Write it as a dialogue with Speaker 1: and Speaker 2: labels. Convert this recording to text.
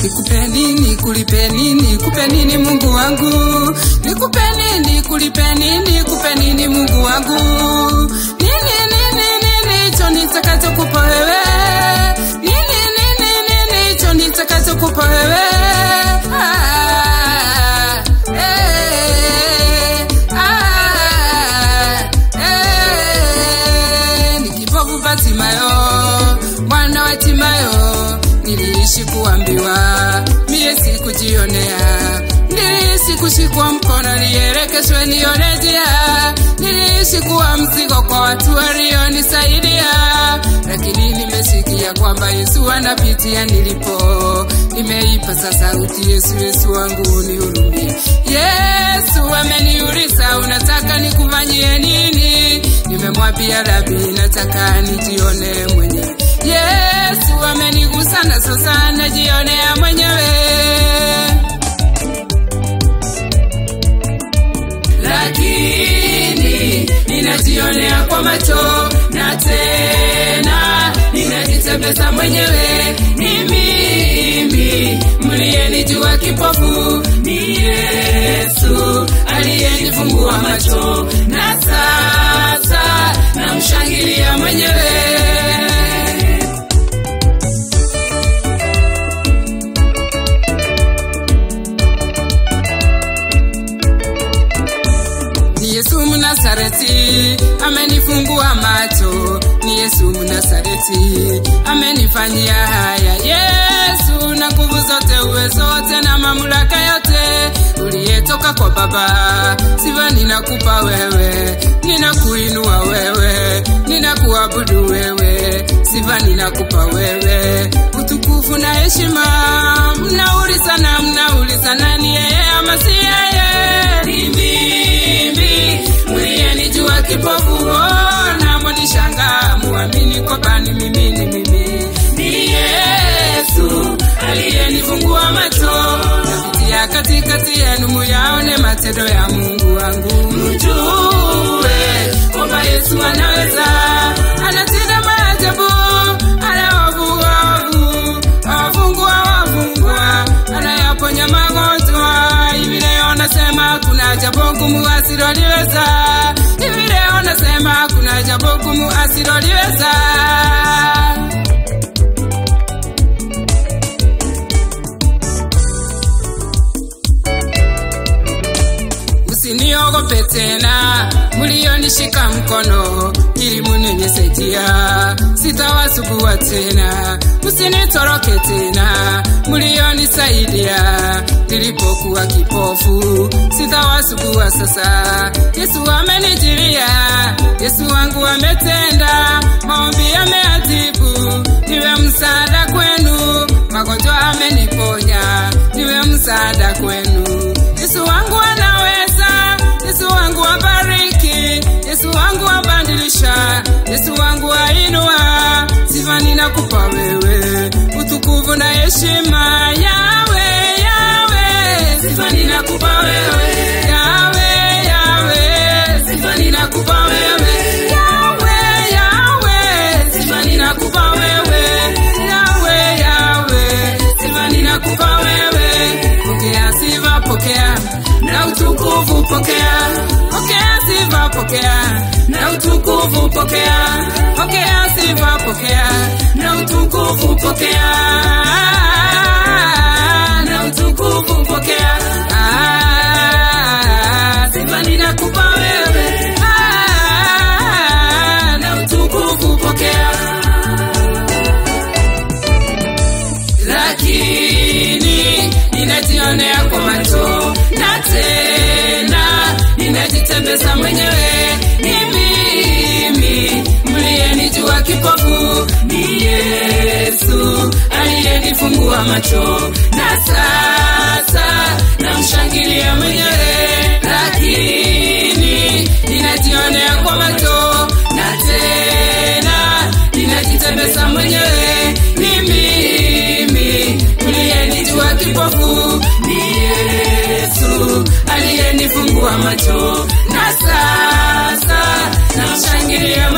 Speaker 1: Nikupe nini, kulipe nini, kupe nini Mungu wangu? Nikupe nini, kulipe nini, kupe nini Mungu wangu? Nini cho nitakacho kupa wewe? Nini cho nitakacho kupa wewe? Nikipofu Batimayo, mwana wa Timayo, niliishi kuambiwa, mie sikujionea. Niliishi kushikwa mkono nielekeshwe nione njia. Niliishi kuwa mzigo kwa watu walionisaidia. Lakini nimesikia kwamba Yesu anapitia nilipo. Nimeipa sasa sauti, Yesu, Yesu wangu nihurumie. Yesu ameniuliza, unataka nikufanyie nini? Nimemwambia Rabi, nataka nijione mwenyewe. Yesu amenigusa na sasa najionea mwenyewe. Lakini ninajionea kwa macho, na tena ninajitembeza mwenyewe. Ni mimi mliyenijua kipofu, ni Yesu aliyenifungua macho, na sasa namshangilia mwenyewe. Yesu Mnasareti amenifungua macho, ni Yesu Mnasareti amenifanyia haya. Yesu na nguvu zote, uwezo wote na mamlaka yote, uliyetoka kwa Baba, sifa ninakupa wewe. Ninakuinua wewe, ninakuabudu wewe, sifa ninakupa wewe. Utukufu na heshima mnauliza nani yeye ama si yeye? Ni mimi mliyenijua kipofu, na mnishangaa muamini kwamba ni mimi. Ni Yesu aliyenifungua macho, napitia katikati yenu muyaone matendo ya Mungu wangu. Mjue kwamba Yesu anaweza, anatenda maajabu, anawafungua, anayaponya magonjwa. Hivi leo nasema kuna jambo gumu asiloliweza. Hivi leo nasema kuna jambo gumu asiloliweza. Usiniogope tena, mlionishika mkono ili muninyesejia, sitawasubua tena. Usinitoroke tena, mlionisaidia nilipokuwa kipofu, sitawasubua sasa. Yesu amenijilia, Yesu wangu ametenda, maombi ameajibu, niwe msaada kwenu. Magonjwa ameniponya, niwe msaada kwenu. Yesu wangu anaweza, Yesu wangu abariki, Yesu wangu abadilisha, Yesu wangu ainua. Sifa ninakupa wewe, utukufu na heshima. Yawe, sifa ninakupa wewe. Yawe, sifa ninakupa wewe. Yawe, sifa ninakupa wewe. Yawe, sifa ninakupa wewe. Pokea sifa, pokea na utukufu, pokea sifa, pokea na utukufu, pokea sifa, pokea na utukufu, pokea na utukufu, pokea. Sifa ninakupa wewe, na utukufu, pokea. Lakini ninajionea kwa macho, na tena ninajitembeza mwenyewe. Ni mimi mliyenijua kipofu, ni Yesu aliyenifungua macho, na sasa namshangilia mwenyewe. Lakini ninajionea kwa macho, na tena ninajitembeza mwenyewe. Ni mimi mliyenijua kipofu, ni Yesu aliyenifungua macho, na sasa namshangilia.